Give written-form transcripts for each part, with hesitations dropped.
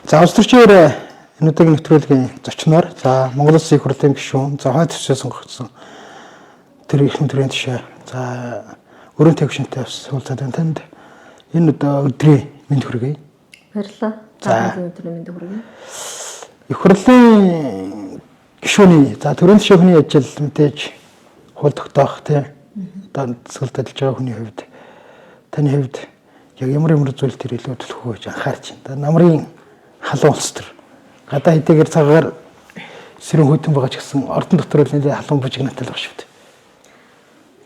За улсөрчээр энэ удаагийн нэвтрүүлгийн зочноор за Монгол Улсын их хурлын гишүүн за хойд төсөө сонгогдсон тэр их төрийн тушаа за өрөө тавьшинтай уулзаад танд энэ удаа өдрийн мэнд хүргэе. Баярлалаа. За өдрийн мэнд хүргэе. Их хурлын гишүүний за төрийн тушааны ажил мэдээж хууль тогтоох тийм одоо зөвлөлт ажиллаж байгаа хүний хувьд таны хувьд яг ямар зүйл төр илүү төлөвлөгөө гэж анхаарч байна. Намрын халуун улс төр гадаа хэдийгээр цагаар сэрэн хөтөн байгаа ч гэсэн ордон дотор л нэлээд халуун бужигнатай л баг шүү дээ.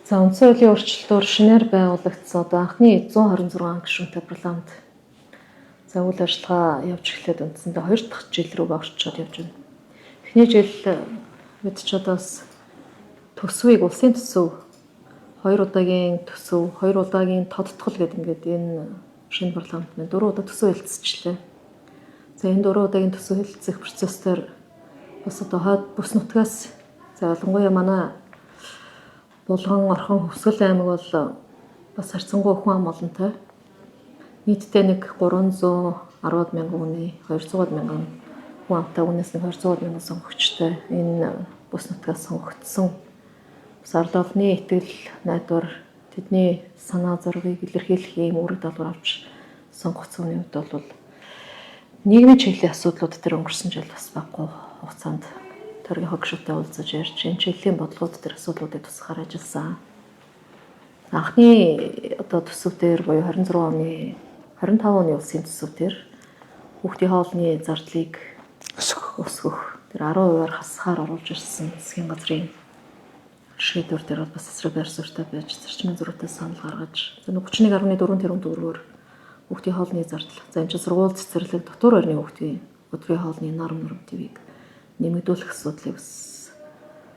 За үндсэн хуулийн өөрчлөлтөөр шинээр байгуулагдсан одоо анхны 126 гишүүнтэй парламент за үйл ажиллагаа явж эхлээд үндсэндээ 2 дахь жил рүү орчоод явж байна. Эхний жил мэдчихэд төсвийг улсын төсөв 2 удаагийн төсөв 2 удаагийн тодтгол гэдэг ингээд энэ шинэ парламент маань 4 удаа төсөв хэлцчихлээ. За энэ 4 удаагийн төсөв хэлцэх процесстэр бас одоо хойд бүс нутгаас за ялангуяа манай Булган Орхон Хөвсгөл аймаг бол бас харьцангуй хүн ам олонтой. Нийтдээ нэг 310 мянган хүний 200 мянган хүн амтай үнээс нэг 200 мянган сонгогчтой энэ бүс нутгаас сонгогдсон. Бас ардолны итгэл найдвар тэдний санаа зорилгыг илэрхийлэх юм үүрэг даалгавар авч сонгогдсон үед бол нийгмийн чиглэлийн асуудлууд дээр өнгөрсөн жил бас баггүй хугацаанд төрийн хогшуутай уулзаж ярьж энэ чиглэлийн бодлогууд дээр асуудлуудыг тусахаар ажилласан. Анхны одоо төсөв дээр буюу 26 оны 25 оны улсын төсөв дээр хүүхдийн хоолны зардлыг өсгөх тэр 10%-аар хасахаар оруулж ирсэн засгийн газрын шийдвэр дээр бас эсрэг байр суурьтай байж зарчмын зөрүүтэй санал гаргаж 31.4 тэрбум төгрөгөөр хүүхдийн хоолны зардал за энэ чинь сургууль цэцэрлэг дотор орны хүүхдийн өдрийн хоолны норм нормативыг нэмэгдүүлэх асуудлыг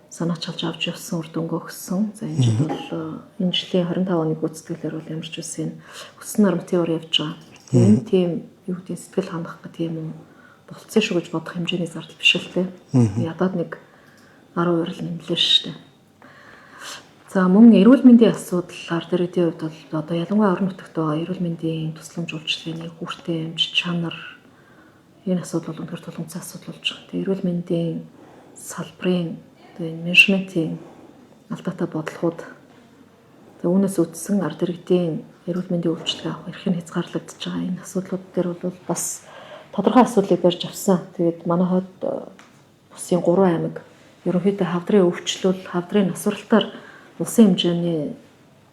санаач халж авч явсан үр дүнгээ өгсөн. За энэ жил бол энэ жилийн 25 оны гүйцэтгэлээр бол ямар ч үсэн өссөн нормативаар явж байгаа. Энэ тийм юу гэдэг сэтгэл хандах гэх юм уу болцсон шүү гэж бодох хэмжээний зардал биш л те. Ядаад нэг 10% л нэмлээ шүү дээ. За мөн эрүүл мэндийн асуудлаар дэргэдийн хувьд бол одоо ялангуяа орон нутагт байгаа эрүүл мэндийн тусламж үйлчилгээний хүртээмж чанар энэ асуудал бол өндөр тулгымцсан асуудал болж байгаа. Тэгээ эрүүл мэндийн салбарын одоо энэ менежментийн алдаатай бодлогууд тэгээ үүнээс үүдсэн ард иргэдийн эрүүл мэндийн үйлчилгээ авах эрх нь хязгаарлагдаж байгаа. Энэ асуудлууд дээр бол бас тодорхой асуудлыг барьж авсан. Тэгээд манай хойд улсын 3 аймаг ерөнхийдөө хавдрын өвчлөл, хавдрын насваралтаар улсын хэмжээний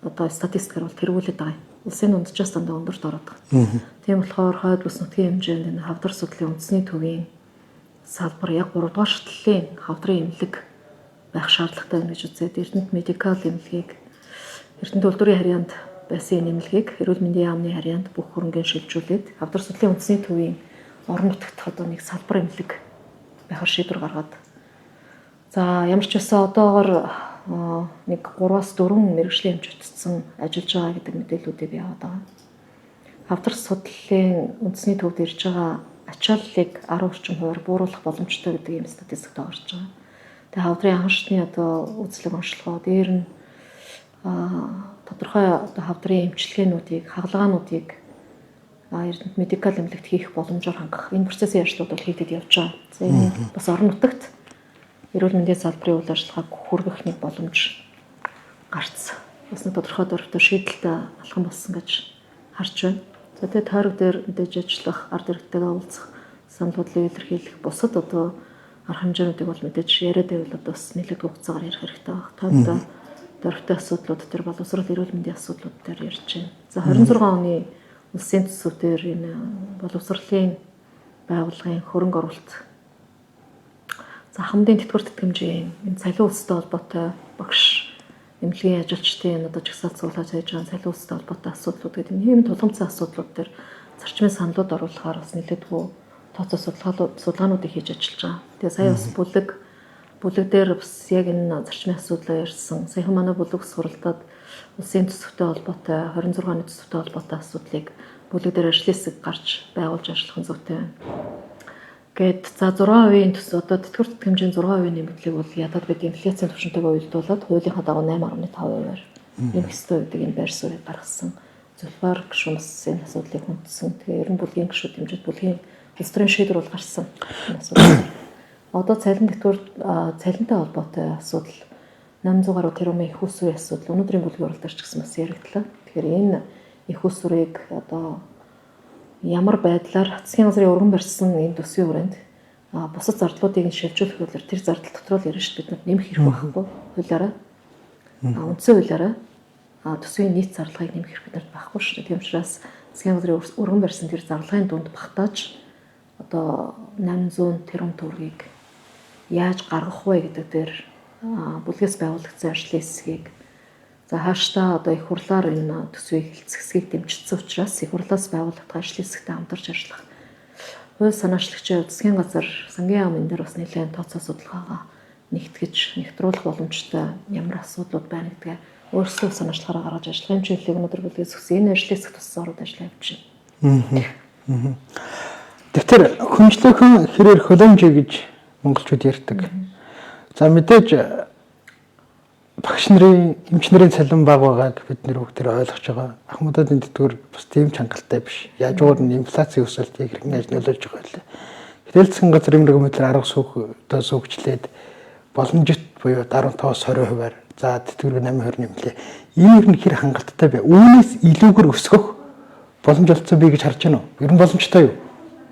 одоо статистикаар бол тэргүүлээд байгаа юм. Улсын дунджаас дандаа өндөрт ороод байгаа. Тийм болохоор хойд бүс нутгийн хэмжээнд энэ хавдар судлалын үндэсний төвийн салбар яг 3 дугаар шатлалын хавдрын эмнэлэг байх шаардлагатай гэж үзээд Эрдэнэт медикал эмнэлгийг Эрдэнэт үйлдвэрийн харьяанд байсан эмнэлгийг эрүүл мэндийн яамны харьяанд бүх хөрөнгөний шилжүүлээд хавдар судлалын үндэсний төвийн орон нутагт одоо нэг салбар эмнэлэг байхаар шийдвэр гаргаад за ямар ч байсан одоогоор нэг 3-аас 4 мэргэжлийн эмч утсан ажиллаж байгаа гэдэг мэдээллүүдийг яваад байгаа. Хавдар судлалын үндэсний төвд ирж байгаа ачааллыг 10 орчим хувиар бууруулах боломжтой гэдэг юм статистикт гарч байгаа. Тэгээ хавдрын анхан шатны одоо үзлэг онцлогоо дээр нь тодорхой одоо хавдрын эмчилгээнүүдийг, хагалгаануудыг Эрдэнэт медикал эмнэлэгт хийх боломжоор хангах энэ процессын ажлууд бол хийгдэж явж байгаа. За энэ бас орон нутагт эрүүл мэндийн салбарын үйл ажиллагааг хүргэх нэг боломж гарцсан. Бас нэг тодорхой дөрвөлтөөр шийдэлтэй алхам болсон гэж харж байна. За тэгээд тойрог дээр мэдээж ажиллах, ард иргэдтэйгээ уулзах, санал бодлыг илэрхийлэх бусад одоо арга хэмжээнүүдийг бол мэдээж яриад байвал одоо бас нэлээд хугацаагаар ярих хэрэгтэй байна. Тойрогтой дөрвөлтөй асуудлууд дээр боловсрол эрүүл мэндийн асуудлууд дээр ярьж байна. За 26 оны улсын төсөв дээр энэ боловсролын байгууллагын хөрөнгө оруулалт за хамтын тэтгэвэр тэтгэмжийн энэ цалин үйлстэй холбоотой багш эмнэлгийн ажилчдын одоо жагсаалт суулгаж хийж байгаа цалин үйлстэй холбоотой асуудлууд гэдэг нийгмийн тулгымцсан асуудлууд дээр зарчмын саналууд оруулахаар бас нэлээдгүй тооцоо судалгаануудыг хийж ажиллаж байгаа. Тэгээ сая бас бүлэг дээр бас яг энэ зарчмын асуудлаа ярьсан. Саяхан манай бүлэг суралцаад улсын төсөвтэй холбоотой 26 оны төсөвтэй холбоотой асуудлыг бүлэг дээр ажлын хэсэг гарч байгуулж ажиллах нь зүйтэй байна. Гэт за 6% төсөв одоо тэтгэвэр тэтгэмжийн 6% нэмэгдлийг бол ядаад бид инфляцийн түвшинтэйгээ уялдуулаад хуулийнхаа дагуу 8.5%-аар нэмэх ёстой гэдэг энэ байр суурийг гаргасан. Зөвлөөр гишүүн бас энэ асуудлыг хүндсэн. Тэгээ ерөн бүлгийн гишүүд хэмжээд бүлгийн Стресс шийдвэр бол гарсан. Одоо цалин цалинтай холбоотой асуудал 800 гаруй тэрбумын их усрын асуудал өнөөдрийн бүлгийн уралдаарч гэсэн бас яриглаа. Тэгэхээр энэ их усрыг одоо ямар байдлаар засгийн газрын өргөн барьсан энэ төсвийн хүрээнд бусад зардлуудыг шилжүүлэх хуулиар тэр зардал дотор л ярина шүү дээ. Бид нэмэх хэрэг байхгүй хуулиараа. Үндсэн хуулиараа төсвийн нийт зарлагыг нэмэх хэрэг бидэнд байхгүй шүү дээ. Тийм учраас засгийн газрын өргөн барьсан тэр зарлагын дунд багтааж одоо 800 тэрбум төгрөгийг яаж гаргах вэ гэдэг дээр бүлгээс байгуулагдсан ажлын хэсгийг за хаашдаа одоо их хурлаар энэ төсвийг хэлцэхсгийг дэмжсэн учраас их хурлаас байгуулагдах ажлын хэсэгтэй хамтарч ажиллах хууль санаачлагчийн засгийн газар сангийн яам энэ дээр бас нэлээд тооцоо судалгаагаа нэгтрүүлэх боломжтой ямар асуудлууд байна гэдгээ өөрсдөө санаачлахаараа гаргаж ажиллах юм чиглэлийг өнөөдөр бүлгээс өгсөн энэ ажлын хэсэгт бас ороод ажиллаж явж байна. Тэгэхээр хүнчлэхэн хэрээр хөлөмжөө гэж монголчууд ярьдаг. За мэдээж багш нарын эмч нарын цалин бага байгааг бид нэр бүгд ойлгож байгаа. Ахмадуудын тэтгэвэр бас тийм чангалтай биш. Яаж уур нь инфляцийн өсөлтийг хэрхэн яаж нөлөөлж байгаа вэ? Гэтэл засгийн газар эмнэлэг мэтлэр арга суугчлээд боломжит буюу 15-20%-аар за тэтгэврийг 8% нэмлээ. Энэ нь хэр хангалттай бэ? Үүнээс илүүгээр өсгөх боломж олцсон би гэж харж байна уу? Ер нь боломжтой юу?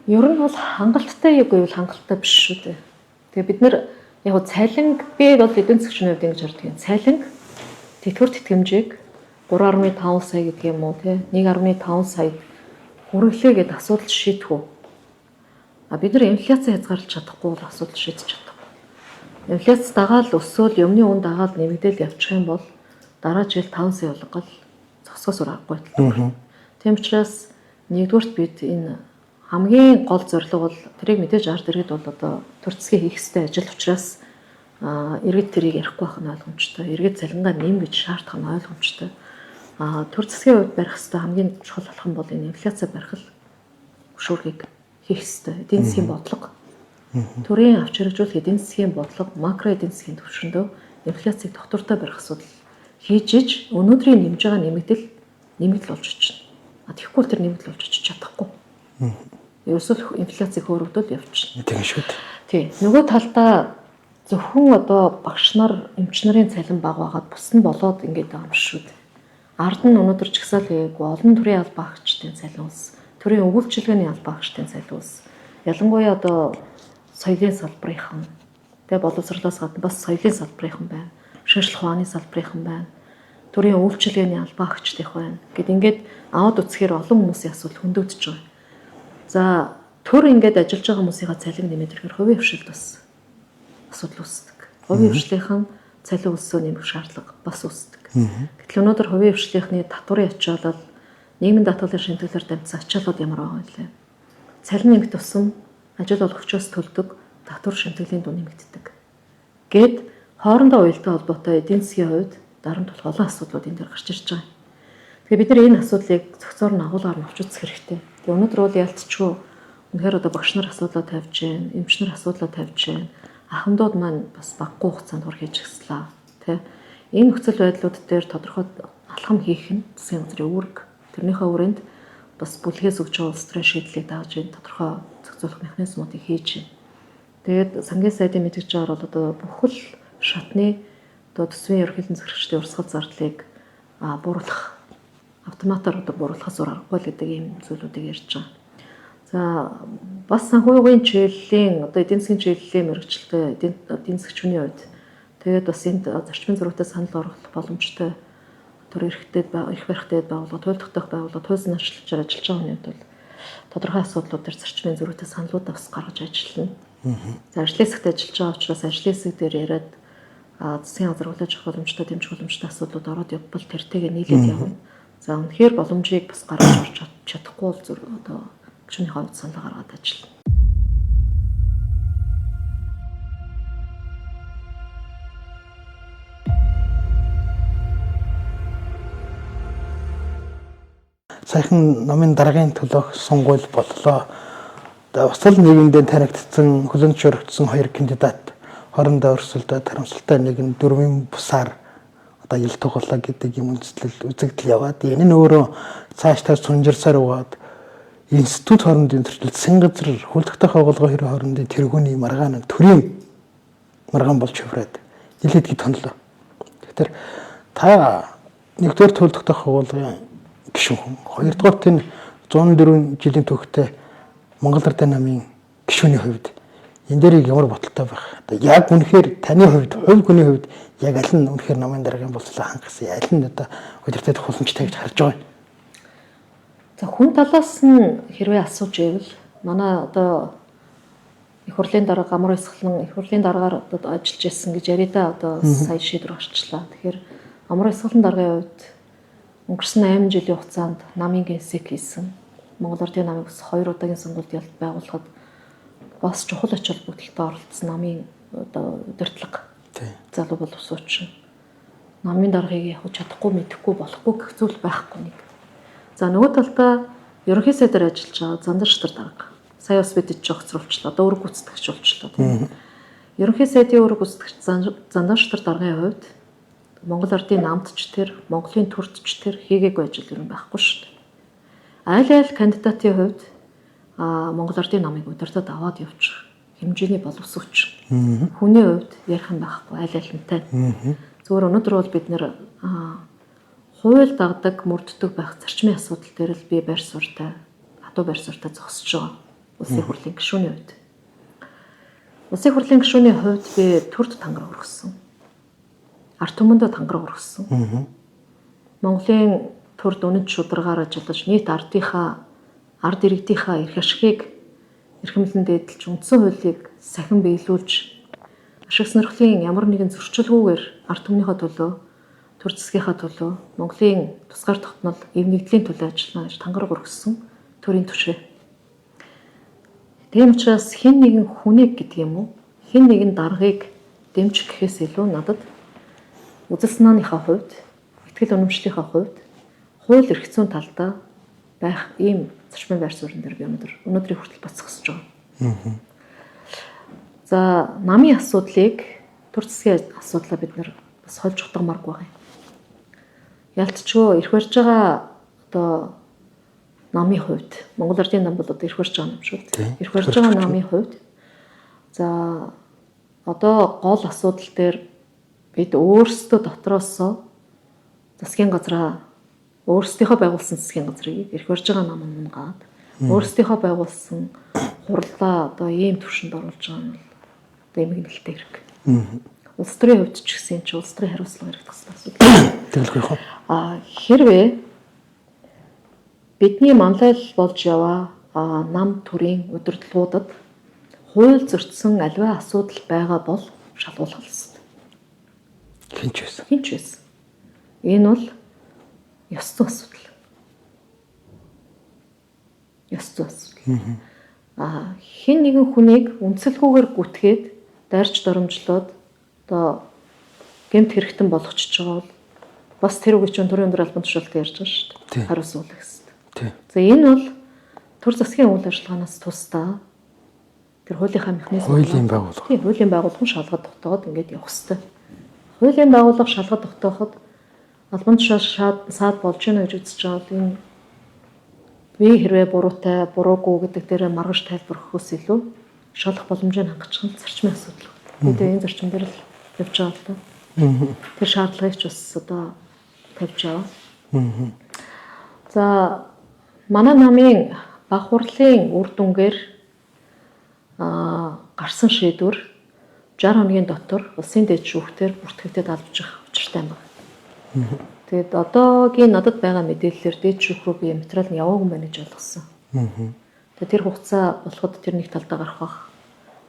Ер нь бол хангалттай гэвэл хангалттай биш шүү дээ. Тэгээ бид нэр яг цалинг би бол эдийн засгийн хувьд ингэж хардаг юм. Цалинг тэтгэвэр тэтгэмжийг 3.5 сая гэдэг юм уу те 1.5 сая хүргэлээ гэдэг асуудал шийдэх үү? Бид нар инфляци хязгаарлаж чадахгүй бол асуудал шийдэж чадахгүй. Инфляц дагаал өсөөл юмны үн дагаал нэмэгдээл явчих юм бол дараа жил 5 сая болгол зогсоос урахгүй талбар. Тийм учраас нэгдүгürt бид энэ хамгийн гол зорилго бол тэрийг мэдээж ард иргэд бол одоо төр засгийн хийх ёстой ажил учраас иргэд тэрийг ярихгүй байх нь ойлгомжтой. Иргэд цалингаа нэм гэж шаардах нь ойлгомжтой. Төр засгийн хувьд барих ёстой хамгийн чухал болох нь бол энэ инфляци барих хөшүүргийг хийх ёстой. Эдийн засгийн бодлого төрийн авч хэрэгжүүлэх эдийн засгийн бодлого макро эдийн засгийн түвшиндөө инфляцийг доктортой барих асуудал хийж өнөөдрийн нэмж байгаа нэмэгдэл болж очино. Тэгэхгүй тэр нэмэгдэл болж очиж чадахгүй. Ерөөсөө инфляцийг хөөрөгдөл явчихна. Тийм шүү дээ. Тий. Нөгөө талдаа зөвхөн одоо багш нар, эмч нарын цалин бага байгаад бус нь болоод ингээд байгаа юм шүү дээ. Ард нь өнөөдөр чагсаал хийгээгүй олон төрлийн албан хаагчдын цалин ус, төрийн өгүүлчилгээний албан хаагчдын цалин ус. Ялангуяа одоо соёлын салбарынхан, тэгээ боловсруулаас гадна бас соёлын салбарынхан байна. Шинжлэх ухааны салбарынхан байна. Төрийн өгүүлчилгээний албан хаагчдын байна. Гэт ингээд аваад үцхээр олон хүмүүсийн асуудал хөндөгдөж байгаа. За төр ингээд ажиллаж байгаа хүмүүсийн цалин нэмээд ирэхээр хувийн хвшилд бас асуудал үүсдэг. Хувийн хвшлийн цалин өссөө нэмэх шаардлага бас үүсдэг. Гэтэл өнөөдөр хувийн хвшлийнхны татварын ачаалал нийгмийн даатгалын шинтгэлээр дамжсан ачааллууд ямар байгаа вэ? Цалин нэмэх тусам ажил олгогчоос төлдөг татвар шинтгэлийн дунд нэмэгддэг. Гэт хоорондоо уялдаа холбоотой эдийн засгийн хувьд дарамт болох олон асуудлууд энэ дээр гарч ирж байгаа. Тэгэхээр бид нар энэ асуудлыг зохицоор нь агуулгаар нь авч үзэх хэрэгтэй. Тэгээ өнөөдөр бол ялцчгүй үнэхээр одоо багш нар асуудлаа тавьж байна, эмч нар асуудлаа тавьж байна. Ахмадууд маань бас баггүй хугацаанд хур хийж гислаа, тэ. Энэ нөхцөл байдлууд дээр тодорхой алхам хийх нь засгийн газрын үүрэг. Тэрнийхээ хүрээнд бас бүлгээс өгч байгаа улс төрийн шийдлийг дааж энэ тодорхой зохицуулах механизмуудыг хийж байна. Тэгээд сангийн сайдын мэдгэж байгаа бол одоо бүхэл шатны одоо төсвийн ерөнхийлөн захирагчдын урсгал зардлыг бууруулах автоматар одоо бууруулахаас өөр аргагүй л гэдэг ийм зүйлүүдийг ярьж байгаа. За бас санхүүгийн чиглэлийн одоо эдийн засгийн чиглэлийн мэргэжилтэй эдийн засгчны хувьд тэгээд бас энд зарчмын зөрүүтэй санал оруулах боломжтой төр эрх барихтай байгууллага, туйл тогтоох байгууллага, туйл санаачлалчаар ажиллаж байгаа хүний хувьд бол тодорхой асуудлууд дээр зарчмын зөрүүтэй саналуудаа бас гаргаж ажиллана. За ажлын хэсэгт ажиллаж байгаа учраас ажлын хэсэг дээр яриад засгийн газар хүлээж авах боломжтой, дэмжих боломжтой асуудлууд ороод явбал тэртэйгээ нийлээд явна. За үнэхээр боломжийг бас гаргаж орч чадахгүй бол зөв одоо гүшүүний хувьд санал гаргаад ажиллана. Саяхан номын дараагийн төлөөх сонгуул боллоо. Усал нийгэмдээ танигдсан, хөлөнд шөрөгдсөн хоёр кандидат хоорондоо өрсөлдөд харамсалтай нэг нь дөрвийн бусаар одоо ил тоглолоо гэдэг юм үзэгдэл яваад энэ нь өөрөө цааш та сунжирсаар яваад институт хоорондын төрөлд сэн газар хуулдагтай байгууллага хэрэг хоорондын тэргүүний маргаан төрийн маргаан болж хувраад нэлээдгүй тонлоо. Тэгэхээр та нэгдүгээр хуулдагтай байгууллагын гишүүн, хоёрдугаарт энэ 104 жилийн түүхтэй Монгол Ардын намын гишүүний хувьд энэ дээрийг ямар бодолтой байх? Одоо яг үнэхээр таны хувьд, хувь хүний хувьд яг аль нь үнэхээр намын дараагийн болцлоо хангасан, аль нь одоо удирдлагын тохиолдолтой гэж харж байгаа юм? За хүн талаас нь хэрвээ асууж ивэл манай одоо их хурлын дарга Амар Исгалан их хурлын даргаар одоо ажиллаж ирсэн гэж яриада одоо сая шийдвэр гарчлаа. Тэгэхээр Амар Исгалан даргын хувьд өнгөрсөн 8 жилийн хугацаанд намын генсек хийсэн. Монгол Ардын намыг 2 удаагийн сонгуульд ялт байгуулахад бас чухал ач холбогдолтой оролцсон намын одоо удирдлага залуу боловсруучсан. Намын даргыг явах чадахгүй, мэдэхгүй, болохгүй гэх зүйл байхгүй нэг. За нөгөө талдаа ерөнхий сайдаар ажиллаж байгаа Зандарштар дарга. Сая бас бид ч огцруулчлаа. Одоо үүрэг гүйцэтгэгч болчлоо тийм. Ерөнхий сайдын үүрэг гүйцэтгэгч Зандарштар даргын хувьд Монгол Ардын намдч тэр, Монголын төртч тэр хийгээгүй ажил ер нь байхгүй шүү дээ. Айл кандидатын хувьд Монгол Ардын намыг удирдах аваад явчих хэмжээний боловсрууч. Хүний хувьд ярих юм байхгүй аль-альнтай. Зөвхөн өнөөдөр бол бид нэр хууль дагдаг, мөрддөг байх зарчмын асуудал дээр л би байр суурьтай, хатуу байр суурьтай зогсож байгаа. Улсын хурлын гишүүний хувьд. Улсын хурлын гишүүний хувьд би төрд тангараг өргөсөн. Ард түмэндээ тангараг өргөсөн. Монголын төрд үнэт шударгаар ажиллаж нийт ард иргэдийнхаа эрх ашигыг эрхэмлэн дээдэлж үндсэн хуулийг сахин биелүүлж ашиг сонирхлын ямар нэгэн зөрчилгүйгээр ард түмнийхээ төлөө төр засгийнхаа төлөө Монголын тусгаар тогтнол эв нэгдлийн төлөө ажиллана гэж тангараг өргөссөн төрийн түвшээ. Тийм учраас хэн нэгэн хүнийг гэдэг юм уу? Хэн нэгэн даргыг дэмжих гэхээс илүү надад үзэл санааныхаа хувьд, итгэл үнэмшлийнхаа хувьд хууль эрх зүйн талдаа байх ийм зарчмын байр суурин дээр би өнөөдрийн хүртэл бацсахсаж байгаа. За намын асуудлыг төр засгийн асуудлаа бид нар бас хольж утгамааргүй байгаа юм. Ялцчгүй эрх барьж байгаа одоо намын хувьд Монгол Ардын нам бол одоо эрх барьж байгаа юм шүү дээ. Эрх барьж байгаа намын хувьд за одоо гол асуудал дээр бид өөрсдөө дотроосоо засгийн газраа өөрсдийнхөө байгуулсан засгийн газрыг эрх барьж байгаа нам унгаад өөрсдийнхөө байгуулсан хурлаа одоо ийм төвшөнд оруулж байгаа нь бол одоо эмгэнэлтэй хэрэг. Улс төрийн хувьд ч гэсэн чи улс төрийн хариуцлага хэрэгтэй асуудал. Тэгэлгүй хаа. Хэрвээ бидний манлайл болж яваа нам төрийн удирдлагуудад хууль зөрчсөн аливаа асуудал байгаа бол шалгуулах ёстой. Хинч байсан. Энэ бол ёс зүйн асуудал. Хэн нэгэн хүнийг үндсэлгүйгээр гүтгээд дайрч доромжлоод одоо гэмт хэрэгтэн болгочихж байгаа бол бас тэр үгийг чинь төрийн өндөр албан тушаалтад ярьж байгаа шүү дээ. Хариуцуулах хэрэгтэй. За энэ бол төр засгийн үйл ажиллагаанаас тусдаа тэр хуулийнхаа механизм хуулийн байгууллага. Тийм хуулийн байгууллага шалгаж тогтооход ингээд явах хэрэгтэй. Хуулийн байгууллага шалгаж тогтооход албан тушаал саад болж гэнэ гэж үзэж байгаа бол энэ би хэрвээ буруутай, буруугүй гэдэг дээр маргаж тайлбар өгөхөөс илүү шалгах боломжийг хангах нь зарчмын асуудал. Бид энэ зарчим дээр л явж байгаа л да. Тэр шаардлагыг ч бас одоо тавьж байгаа. За манай намын баг хурлын үр дүнгээр гарсан шийдвэр 60 хоногийн дотор улсын дэд шүүхтэр бүртгэгдээд албажих учиртай байна. Тэгэд одоогийн надад байгаа мэдээллээр дэд шүүх рүү би материал нь яваагүй байна гэж ойлгосон. Тэгээд тэр хугацаа болоход тэр нэг талдаа гарах бах.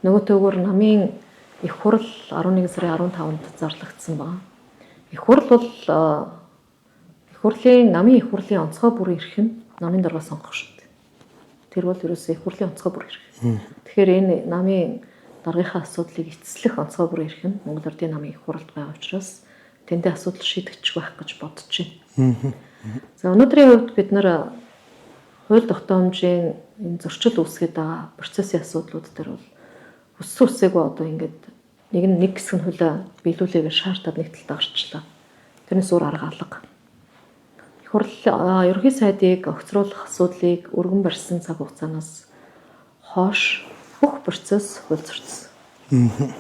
Нөгөө төгөөр намын их хурл 11 сарын 15-нд зарлагдсан байна. Их хурл бол намын их хурлын онцгой бүрийн эрх нь намын дарга сонгох шүү дээ. Тэр бол ерөөсөө их хурлын онцгой бүр эрх. Тэгэхээр энэ намын даргийнхаа асуудлыг эцэслэх онцгой бүр эрх нь Монгол Ардын намын их хуралд байгаа учраас тэндээ асуудал шийдэгдчих байх гэж бодож байна. За өнөөдрийн хувьд бид нар хууль тогтоомжийн энэ зөрчил үүсгээд байгаа процессын асуудлууд дээр бол өссөн үсээгүй одоо ингээд нэг хэсэг нь хуулиа биелүүлээгээр шаардаад нэг талд гарчлаа. Тэрнээс өөр арга алга. Их Ерөнхий сайдыг огцруулах асуудлыг өргөн барьсан цаг хугацаанаас хойш бүх процесс хөлцөрсөн.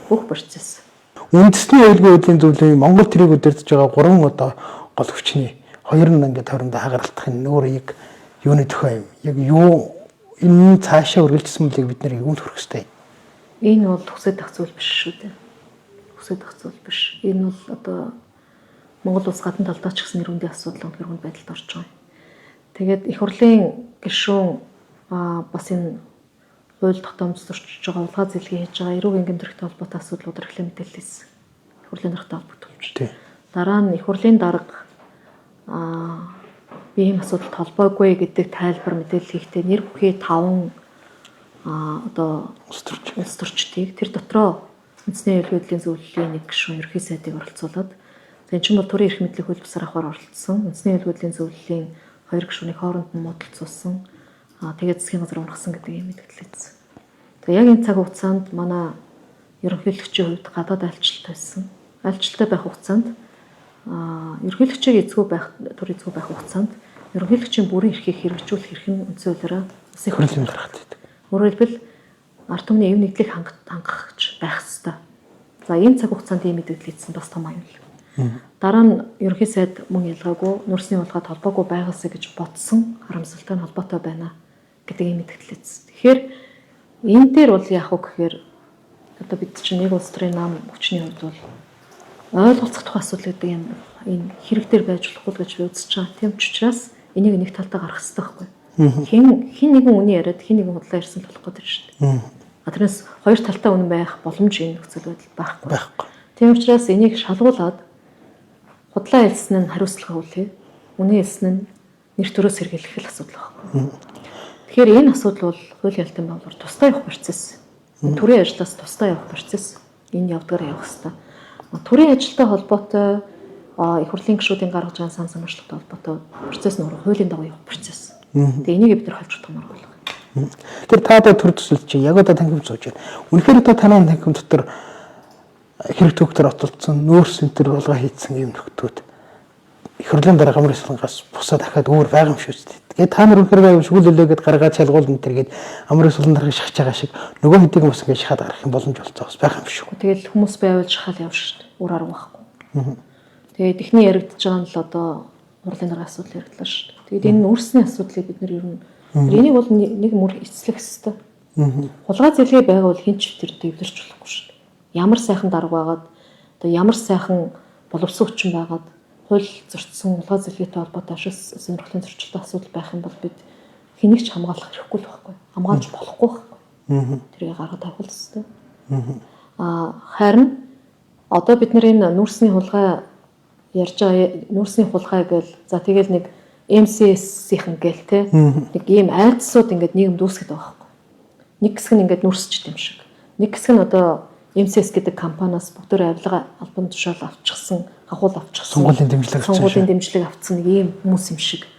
Бүх процесс. Үндэсний аюулгүй байдлын зөвлөлийн Монгол тэрийг удирдах байгаа 3 одоо гол хүчний 2 нь ингээд хоорондоо хагаралтахын нүүрийг юуны төхөө юм. Яг юу энэ цаашаа үргэлжлсэн мөлийг бид нэр юунд хүрэх ёстой юм? Энэ бол хүсэж ах зүйл биш шүү дээ. Хүсэж ах зүйл биш. Энэ бол одоо Монгол улс гадна талдаа ч гэсэн нэрүндийн асуудал өнөхөрөнд байдалд орж байгаа. Тэгээд их хурлын гишүүн бас энэ хууль тогтоомж зөрчиж байгаа улгаа зэлгээ хийж байгаа эрүүгийн гэмтрэгтэй холбоотой асуудлууд эрхлэн мэдээлэлсэн. Их хурлын даргатай холбогдуулж. Дараа нь их хурлын дарга би ийм асуудалд холбоогүй гэдэг тайлбар мэдээлэл хийхдээ нэр бүхий 5 одоо улс төрчдийг тэр дотроо үндэсний аюулгүй байдлын зөвлөлийн нэг гишүүн ерхий сайдыг оролцуулаад энэ чинь бол төрийн эрх мэдлийн хууль бусаар авахар оролцсон. Үндэсний аюулгүй байдлын зөвлөлийн 2 гишүүний хооронд нь муудалцуулсан. Тэгээд засгийн газар ургасан гэдэг юм мэдээлэлсэн. Тэгээ яг энэ цаг хугацаанд манай ерөнхийлөгчийн хувьд гадаад айлчлалт байсан. Айлчлалтай байх хугацаанд ерөнхийлөгчийн эзгүй байх, төр эзгүй байх хугацаанд ерөнхийлөгчийн бүрэн эрхийг хэрэгжүүлэх эрх нь үндсэн хуулиараа засгийн хурлын даргатай байдаг. Өөрөөр хэлбэл ард түмний эв нэгдлийг хангах гэж байх ёстой. За энэ цаг хугацаанд ийм мэдээлэл хийсэн бас том аюул. Дараа нь ерөнхий сайд мөн ялгаагүй нүүрсний улгаад холбоогүй байгаасаа гэж бодсон харамсалтай нь холбоотой байна гэдэг ийм мэдээлэл хийсэн. Тэгэхээр энэ дээр бол яах вэ гэхээр одоо бид чинь нэг улс төрийн нам хүчний хувьд бол ойлголцох тухай асуудал гэдэг юм энэ хэрэг дээр байж болохгүй гэж би үзэж байгаа. Тийм ч учраас энийг нэг талдаа гаргах хэрэгтэй байхгүй. Хин нэгэн үний яриад хин нэгэн худлаа ярьсан болох гэдэг шүү дээ. Тэрнээс хоёр талтай үнэн байх боломж энэ нөхцөл байдал байхгүй. Тийм учраас энийг шалгуулад худлаа хэлсэн нь хариуцлага хүлээ. Үнэн хэлсэн нь нэр төрөөс сэргийлэх л асуудал байна. Тэгэхээр энэ асуудал бол хуулийн ялтын байгууллаар тусдаа явах процесс. Төрийн ажлаас тусдаа явах процесс. Энэ явдгаар явах хэрэгтэй. Төрийн ажилтай холбоотой их хурлын гишүүдийн гаргаж байгаа сан санаачлалтай холбоотой процесс нь хуулийн дагуу явах процесс. Тэгээ энийг бид нар хавч утгамаар болгох. Тэр таадаа төр төсөл чи яг одоо танхим сууж байна. Үнэхээр одоо танай танхим дотор хэрэг төгтөр отолцсон нөөц центр болгоо хийцэн юм нөхдүүд их хурлын дарга амрын сулангаас бусаа дахиад өөр байгаа юм шүү дээ. Тэгээд та нар үнэхээр шүүлэлээгээд гаргаад шалгуулна тэргээд амрын сулан дарга шахаж байгаа шиг нөгөө хэдийг бас ингэ шахаад гарах юм боломж болцоо бас байх юм шүү. Тэгэл хүмүүс байвал шахал явж шүү дээ. Өөр арга байхгүй. Тэгээд ихний яригдж байгаа нь л одоо хурлын дарга асуудал яригдлаа шүү дээ. Тэгээд энэ нөөцний асуудлыг бид нар ер нь энийг бол нэг мөр эцлэх хэвээр. Хулгай зэлгээ байгаа бол хин ч тэр дэвлэрч болохгүй шүү дээ. Ямар сайхан дарга байгаад одоо ямар сайхан боловсон хүчин байгаад хууль зөрчсөн хулгай зэлгээтэй холбоотой ашиг сонирхлын зөрчилтэй асуудал байх юм бол бид хэнийг ч хамгаалах хэрэггүй л байхгүй. Хамгаалж болохгүй байхгүй. Тэрийг гаргаж тавих хэрэгтэй. Харин одоо бид нар энэ нүүрсний хулгай ярьж байгаа нүүрсний хулгай гэл за тэгэл нэг МСС-ийн гэл те нэг ийм айдсууд ингээд нийгэм дүүсгэдэг байгаа байхгүй. Нэг хэсэг нь ингээд нүүрсчт юм шиг. Нэг хэсэг нь одоо МСС гэдэг компаниас бүгдөө авилга албан тушаал авчихсан, хахуул авчихсан. Сонгуулийн дэмжлэг авчихсан нэг ийм хүмүүс юм шиг.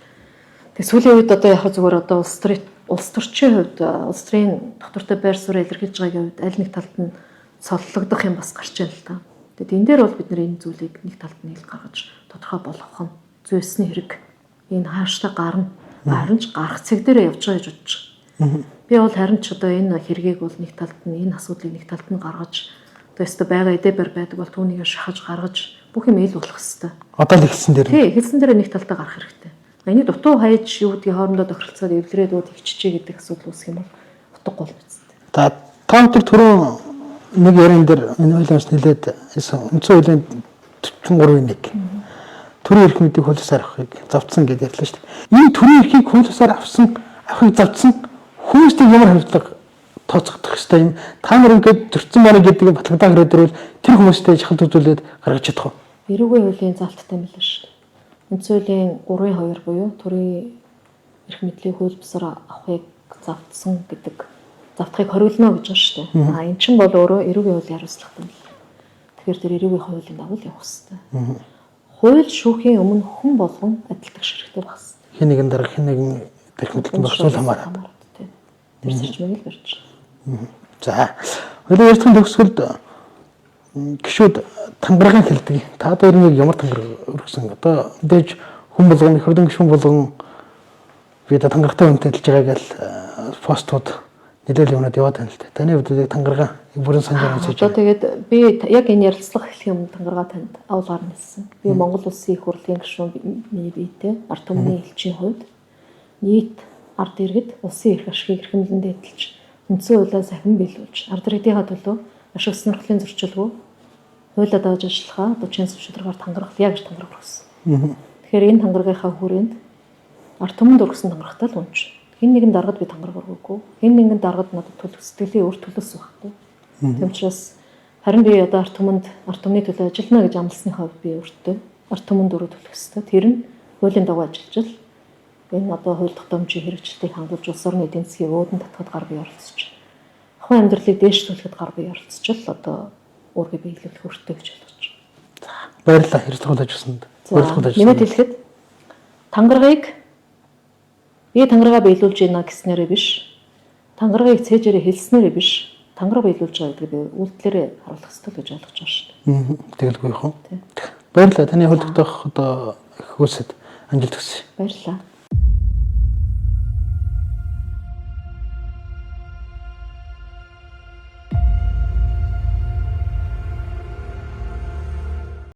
Тэгээ сүүлийн үед одоо яг зүгээр одоо улс төрчийн хувьд улс төрийн доктортой байр суурь илэрхийлж байгаагийн хувьд аль нэг талд нь цоллогдох юм бас гарч байна л да. Тэгээд энэ дээр бол бид нэр энэ зүйлийг нэг талд нь ил гаргаж тодорхой болгох нь зүйсний хэрэг. Энэ хааштай гарна. Харин ч гарах цэг дээрээ явж байгаа гэж бодож байгаа. Би бол харин ч одоо энэ хэргийг бол нэг талд нь энэ асуудлыг нэг талд нь гаргаж одоо өстө байгаа эдэбэр байдаг бол түүнийг шахаж гаргаж бүх юм ил болох хэвээр. Одоо л ихсэн дээр. Тий, ихсэн дээр нэг талдаа гарах хэрэгтэй. Энийг дутуу хайж юу гэдгийг хоорондоо тохиролцоод эвлэрээд ууд ихчижээ гэдэг асуудал үүсэх юм бол утгагүй л биз дээ. За таамтэр түрүү нэг ярин дээр энэ ойлгомж нэлээд үндсэн хуулийн 43-1 төрийн эрх мэдийг хуулиусаар авахыг завдсан гэж ярьлаа шүү дээ. Энэ төрийн эрхийг хуулиусаар авахыг завдсан хүмүүстэй ямар хавьдлага тооцогдох ёстой юм. Та нар ингээд зөрчсөн байна гэдгийг батлагдаа хэрэг дөрвөл тэр хүмүүстэй жахал үзүүлээд гаргаж чадах уу? Эрүүгийн хуулийн залттай юм байна шүү дээ. Үндсэн хуулийн 3-2 буюу төрийн эрх мэдлийн хууль бусаар авахыг завдсан гэдэг завдахыг хориглоно гэж байна шүү дээ. Энэ чинь бол өөрөө эрүүгийн хуулийн хариуцлагатай юм. Тэгэхээр тэр эрүүгийн хуулийн дагуу явах хэрэгтэй. Хууль шүүхийн өмнө хүн болгон адилтгах хэрэгтэй байх хэрэгтэй. Хэн нэгэн дарга хэн нэгэн эрх мэдлийн багшуул хамаарат. Тэр зарчмыг л барьж. За. Хуулийн ярьцхан төгсгөлд гişүүд тангараг хэлдэг. Та дээр нэг ямар тангараг өргөсөн? Одоо мэдээж хүн болгон их хурдан гишүүн болгон би одоо тангарагтай үнэтэй хэлж байгаа гэл постууд нэлээд юмнууд яваад байна л да. Таны хувьд тангарага бүрэн санаж байгаа зүйл. Одоо тэгээд би яг энэ ярилцлага эхлэх юм тангарага танд авалгаар нэлсэн. Би Монгол Улсын их хурлын гишүүний биетэй ард түмний элчийн хувьд нийт ард иргэд улсын эрх ашигыг эрхэмлэн дэдэлж үндсэн хуулиа сахин биелүүлж ард иргэдийнхаа төлөө ашиг сонирхлын зөрчилгүй хуулиа дааж ажиллахаа одоо чин шударгаар тангарах яг гэж тангарах болсон. Тэгэхээр энэ тангарагынхаа хүрээнд ард түмэнд өргөсөн тангарахтай л унж. Хин нэгэн даргад би тангараг өргөөгүй. Хин нэгэн даргад надад төлөх сэтгэлийн өөр төлөс байхгүй. Тэм учраас харин би одоо ард түмний төлөө ажиллана гэж амласныхаа би өөртөө ард түмэнд өрөө төлөх ёстой. Тэр нь хуулийн дагуу ажиллаж энэ одоо хууль тогтоомжийн хэрэгжилтийг хангуулж улс орны эдийн засгийн өөдөн татхад гар бие оролцож. Ахуйн амьдралыг дээшлүүлэхэд гар бие оролцож л одоо өөргөө биелүүлэх өртөө гэж ойлгож байна. Баярлалаа хэрэгжүүлж ажилласанд. Баярлалаа ажилласан. Нэмээд хэлэхэд тангарагаа биелүүлж байна гэснээрээ биш. Тангарагийг цээжээрээ хэлснээрээ биш. Тангараа биелүүлж байгаа гэдэг би үйлдэлээрээ харуулах ёстой гэж ойлгож байгаа шүү дээ. Тэгэлгүй яах вэ? Баярлалаа. Таны хөлдөгдөх одоо их хүсэд амжилт хүсье. Баярлалаа.